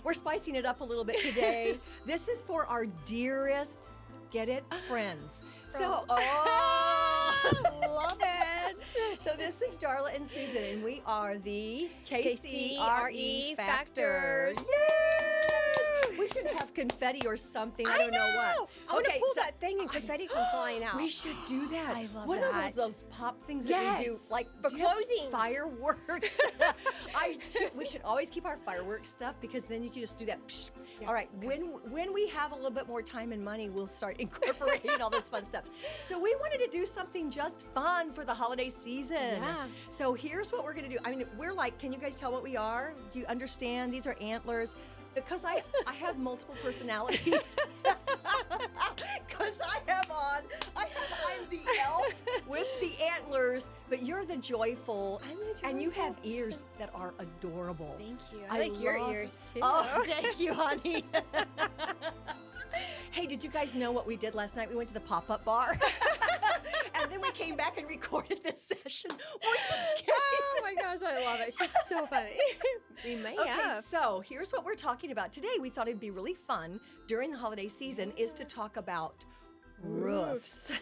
We're spicing it up a little bit today. This is for our dearest, get it, friends. So, love it. So this is Darla and Susan, and we are the KCRE Factors. Factors. Yes! We should have confetti or something. I don't know what. I want to pull that thing and confetti come flying out. We should do that. I love what that. are those pop things that we do? Like for do you have closings. Fireworks. We should always keep our fireworks stuff because then you can just do that. Psh. Yeah. All right. When we have a little bit more time and money, we'll start incorporating all this fun stuff. So we wanted to do something just fun for the holiday season. Yeah. So here's what we're going to do. I mean, we're like, can you guys tell what we are? Do you understand? These are antlers. Because I have multiple personalities. Because I'm the elf with the antlers, but you're the joyful. I'm the and you joyful have ears that are adorable. Thank you. I like your love- ears too. Oh, thank you, honey. Hey, did you guys know what we did last night? We went to the pop-up bar. And then we came back and recorded this session. We're just kidding. Oh my gosh, I love it. She's so funny. We may Okay, have. so here's what we're talking about today. We thought it'd be really fun during the holiday season is to talk about roofs.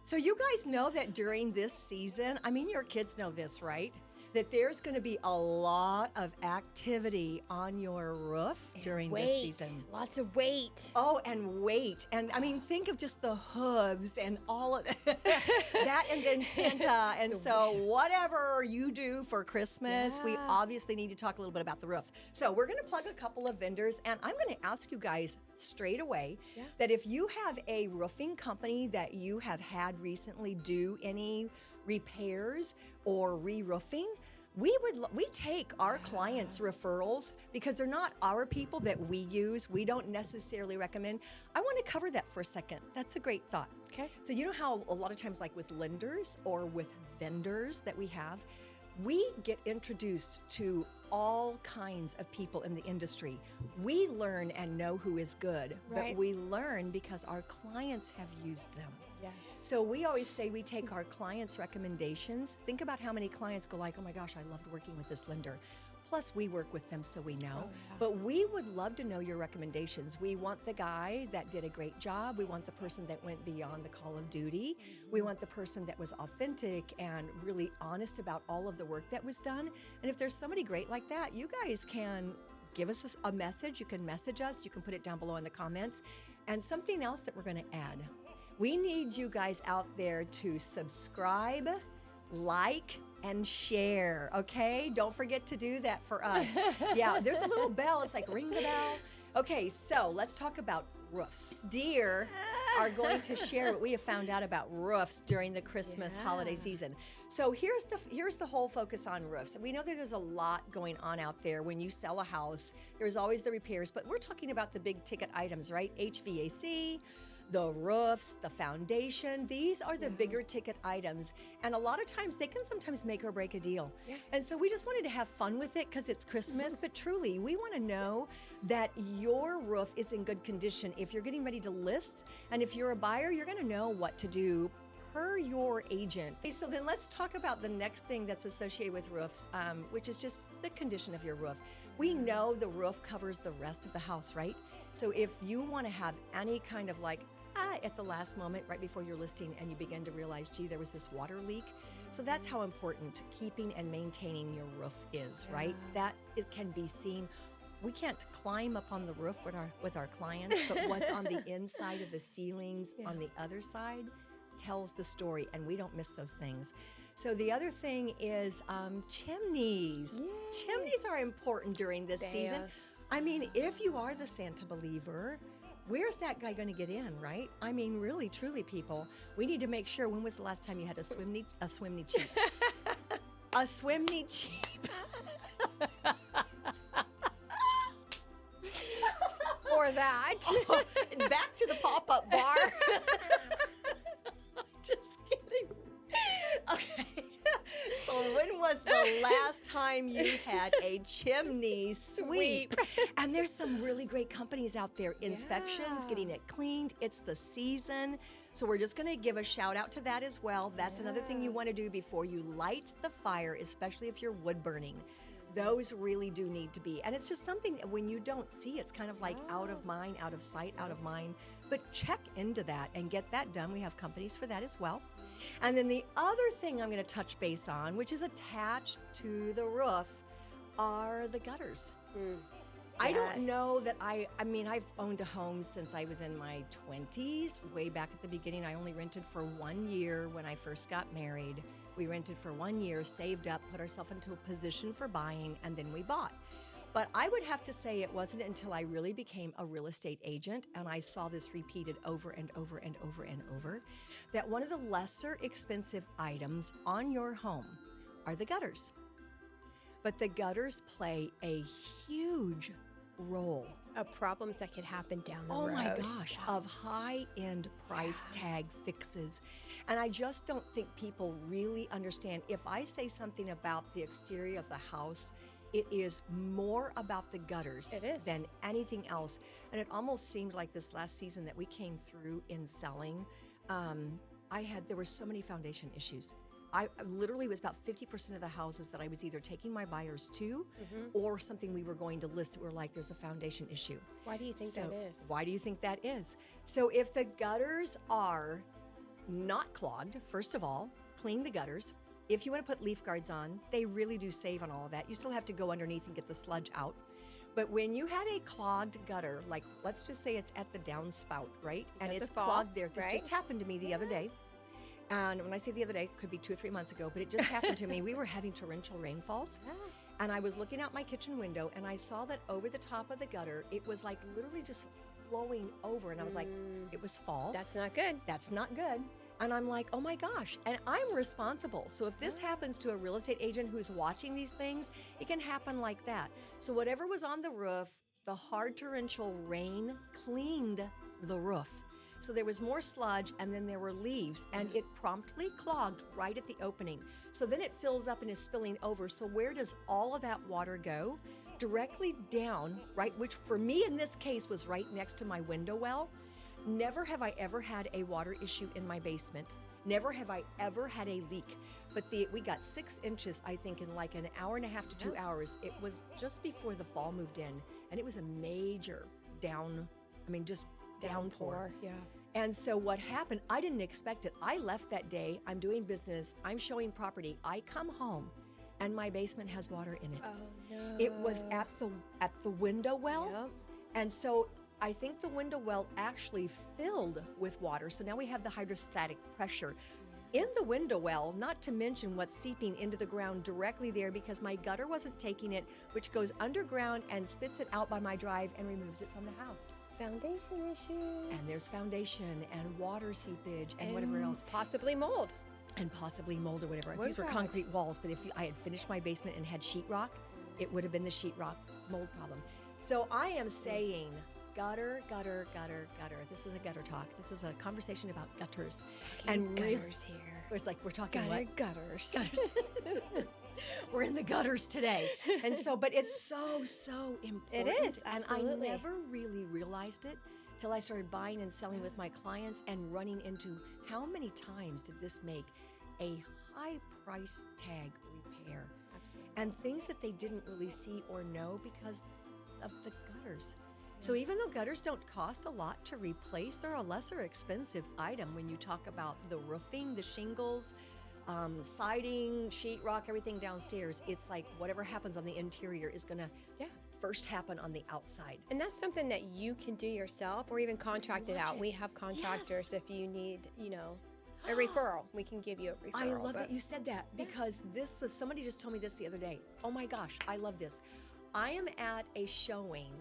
So you guys know that during this season, I mean, your kids know this, right? That there's going to be a lot of activity on your roof during this season. Lots of weight. Oh, and weight. And I mean, think of just the hooves and all of that and then Santa. And so whatever you do for Christmas, we obviously need to talk a little bit about the roof. So we're going to plug a couple of vendors, and I'm going to ask you guys straight away that if you have a roofing company that you have had recently do any repairs or re-roofing, we take our clients' referrals because they're not our people that we use. We don't necessarily recommend. I want to cover that for a second. That's a great thought. Okay. So you know how a lot of times, like with lenders or with vendors that we have, we get introduced to all kinds of people in the industry. We learn and know who is good, but we learn because our clients have used them. Yes. So we always say we take our clients' recommendations. Think about how many clients go like, oh my gosh, I loved working with this lender. Plus, we work with them, so we know. But we would love to know your recommendations. We want the guy that did a great job. We want the person that went beyond the call of duty. We want the person that was authentic and really honest about all of the work that was done. And if there's somebody great like that, you guys can give us a message. You can message us. You can put it down below in the comments. And something else that we're going to add. We need you guys out there to subscribe, like, and share, okay? Don't forget to do that for us. Yeah, there's a little bell. It's like ring the bell. Okay, so let's talk about roofs. Deer are going to share what we have found out about roofs during the Christmas holiday season. So here's the whole focus on roofs. We know that there's a lot going on out there. When you sell a house, there's always the repairs, but we're talking about the big ticket items, right? HVAC, the roofs, the foundation, these are the bigger ticket items. And a lot of times they can sometimes make or break a deal. Yeah. And so we just wanted to have fun with it because it's Christmas, but truly we want to know that your roof is in good condition. If you're getting ready to list, and if you're a buyer, you're going to know what to do per your agent. Okay, so then let's talk about the next thing that's associated with roofs, which is just the condition of your roof. We know the roof covers the rest of the house, right? So if you want to have any kind of like, at the last moment, right before you're listing, and you begin to realize, gee, there was this water leak. So that's how important keeping and maintaining your roof is, right? That it can be seen. We can't climb up on the roof with our clients, but what's on the inside of the ceilings on the other side tells the story, and we don't miss those things. So the other thing is chimneys. Yay. Chimneys are important during this season. I mean, if you are the Santa believer, where's that guy going to get in, right? I mean, really, truly, people, we need to make sure. When was the last time you had a swimney cheap? A swimney cheap. Or that. Back to the pop-up bar. Just kidding. Okay. So when was the last time you had a chimney sweep? And there's some really great companies out there. Inspections, getting it cleaned. It's the season. So we're just going to give a shout out to that as well. That's another thing you want to do before you light the fire, especially if you're wood burning. Those really do need to be. And it's just something that when you don't see, it's kind of like out of mind, out of sight, out of mind. But check into that and get that done. We have companies for that as well. And then the other thing I'm going to touch base on, which is attached to the roof, are the gutters. I don't know that I mean, I've owned a home since I was in my 20s. Way back at the beginning, I only rented for 1 year when I first got married. We rented for 1 year, saved up, put ourselves into a position for buying, and then we bought. But I would have to say it wasn't until I really became a real estate agent and I saw this repeated over and over and over and over, that one of the lesser expensive items on your home are the gutters. But the gutters play a huge role. Of problems that could happen down the road. Oh my gosh, of high-end price tag fixes. And I just don't think people really understand. If I say something about the exterior of the house, it is more about the gutters than anything else. And it almost seemed like this last season that we came through in selling, there were so many foundation issues. I literally was about 50% of the houses that I was either taking my buyers to or something we were going to list that were like, there's a foundation issue. Why do you think that is? Why do you think that is? So if the gutters are not clogged, first of all, clean the gutters. If you want to put leaf guards on, they really do save on all of that. You still have to go underneath and get the sludge out. But when you have a clogged gutter, like let's just say it's at the downspout, right? And it's clogged there. This just happened to me the other day. And when I say the other day, it could be 2 or 3 months ago, but it just happened to me. We were having torrential rainfalls. And I was looking out my kitchen window and I saw that over the top of the gutter, it was like literally just flowing over. And I was like, it was fall. That's not good. That's not good. And I'm like, oh my gosh. And I'm responsible. So if this happens to a real estate agent who's watching these things, it can happen like that. So whatever was on the roof, the hard torrential rain cleaned the roof. So there was more sludge and then there were leaves and it promptly clogged right at the opening. So then it fills up and is spilling over. So where does all of that water go? Directly down, right, which for me in this case was right next to my window well. Never have I ever had a water issue in my basement. Never have I ever had a leak. But we got 6 inches, I think, in like an hour and a half to 2 hours. It was just before the fall moved in and it was a major downpour. Yeah. And so what happened, I didn't expect it. I left that day. I'm doing business. I'm showing property. I come home and my basement has water in it. Oh no. It was at the window well. And so I think the window well actually filled with water. So now we have the hydrostatic pressure in the window well, not to mention what's seeping into the ground directly there because my gutter wasn't taking it, which goes underground and spits it out by my drive and removes it from the house. Foundation issues. And there's foundation and water seepage and whatever else. Possibly mold. And possibly mold or whatever. These were concrete walls, but if I had finished my basement and had sheetrock, it would have been the sheetrock mold problem. So I am saying gutter, gutter, gutter, gutter. This is a gutter talk. This is a conversation about gutters. And gutters here. It's like we're talking gutters. We're in the gutters today. And so, but it's so important. It is, absolutely. And I never really realized it till I started buying and selling with my clients and running into how many times did this make a high price tag repair? Absolutely. And things that they didn't really see or know because of the gutters. So even though gutters don't cost a lot to replace, they're a lesser expensive item when you talk about the roofing, the shingles, siding, sheetrock, everything downstairs. It's like whatever happens on the interior is going to first happen on the outside. And that's something that you can do yourself or even contract it out. We have contractors if you need, a referral. We can give you a referral. I love that you said that because somebody just told me this the other day. Oh my gosh, I love this. I am at a showing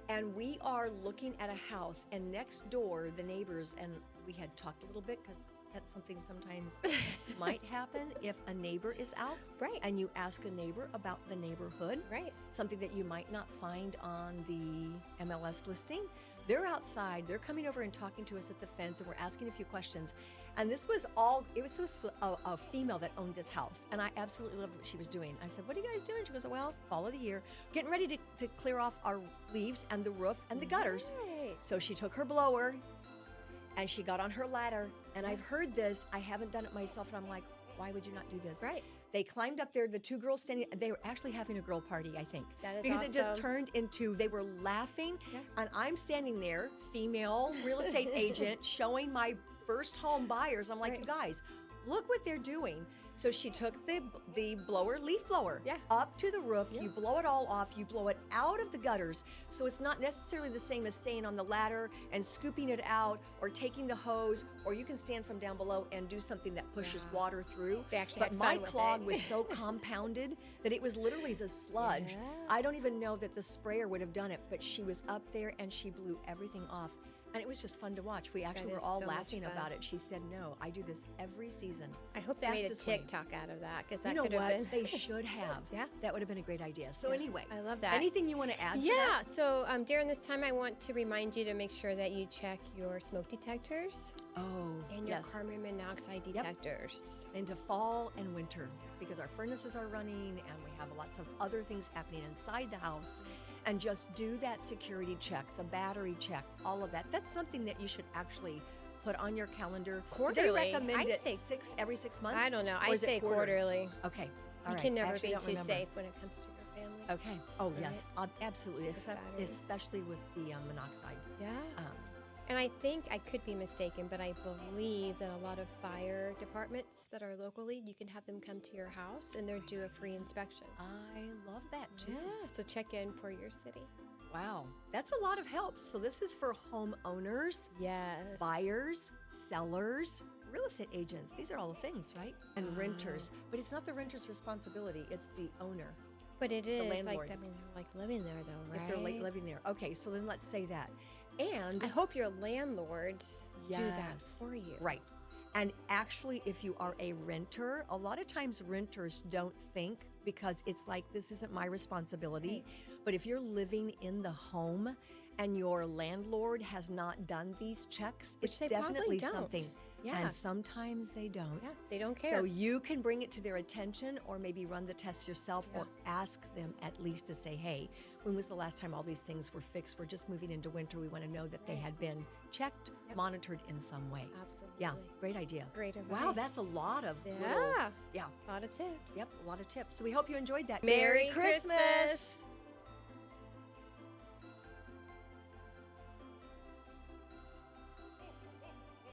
and we are looking at a house and next door, the neighbors, and we had talked a little bit because that's something sometimes might happen if a neighbor is out. Right. And you ask a neighbor about the neighborhood. Right. Something that you might not find on the MLS listing. They're outside. They're coming over and talking to us at the fence and we're asking a few questions. And this was a female that owned this house. And I absolutely loved what she was doing. I said, what are you guys doing? She goes, well, follow the year. Getting ready to clear off our leaves and the roof and the gutters. Nice. So she took her blower and she got on her ladder. And I've heard this. I haven't done it myself. And I'm like, why would you not do this? Right. They climbed up there, the two girls standing, they were actually having a girl party, I think. That is because it just awesome. turned into, they were laughing, and I'm standing there, female real estate agent, showing my first home buyers. I'm like, you guys, look what they're doing. So she took the leaf blower up to the roof. You blow it all off. You blow it out of the gutters. So it's not necessarily the same as staying on the ladder and scooping it out or taking the hose, or you can stand from down below and do something that pushes water through. They actually but had my fun with clog it. was so compounded that it was literally the sludge. I don't even know that the sprayer would have done it, but she was up there and she blew everything off. And it was just fun to watch. We actually were all so much laughing fun. about it. She said, no, I do this every season. I hope they made a Fastest way. TikTok out of that, because that You know could have what? been. They should have. That would have been a great idea. So anyway. I love that. Anything you want to add? Yeah, so during this time, I want to remind you to make sure that you check your smoke detectors Oh, and your carbon monoxide detectors. Into fall and winter, because our furnaces are running and we have lots of other things happening inside the house. And just do that security check, the battery check, all of that. That's something that you should actually put on your calendar. Quarterly. Do they recommend I'd it say every 6 months? I don't know. Or I is it say quarterly. Okay. All You right. can never Actually, be I don't too remember. safe when it comes to your family. Okay. Oh, Right? yes. Absolutely. batteries. Especially with the monoxide. Yeah. Um, And I think, I could be mistaken, but I believe that a lot of fire departments that are locally, you can have them come to your house and they'll do a free inspection. I love that too. Yeah, so check in for your city. Wow. That's a lot of help. So this is for homeowners, Yes. buyers, sellers, real estate agents. These are all the things, right? And renters. But it's not the renter's responsibility. It's the owner. But it is like, landlord. I mean, they're like living there though, right? If they're living there. Okay, so then let's say that. And I hope your landlords do that Yes. for you. right. And actually, if you are a renter, a lot of times renters don't think, because it's like, this isn't my responsibility. But if you're living in the home and your landlord has not done these checks, Which it's they probably definitely don't. something. Yeah. And sometimes they don't. Yeah, they don't care. So you can bring it to their attention, or maybe run the test yourself, or ask them at least to say, hey, when was the last time all these things were fixed? We're just moving into winter. We want to know that they had been checked, monitored in some way. Absolutely. Yeah, great idea. Great Wow, advice. that's a lot of Yeah. little, A lot of tips. Yep, a lot of tips. So we hope you enjoyed that. Merry Christmas.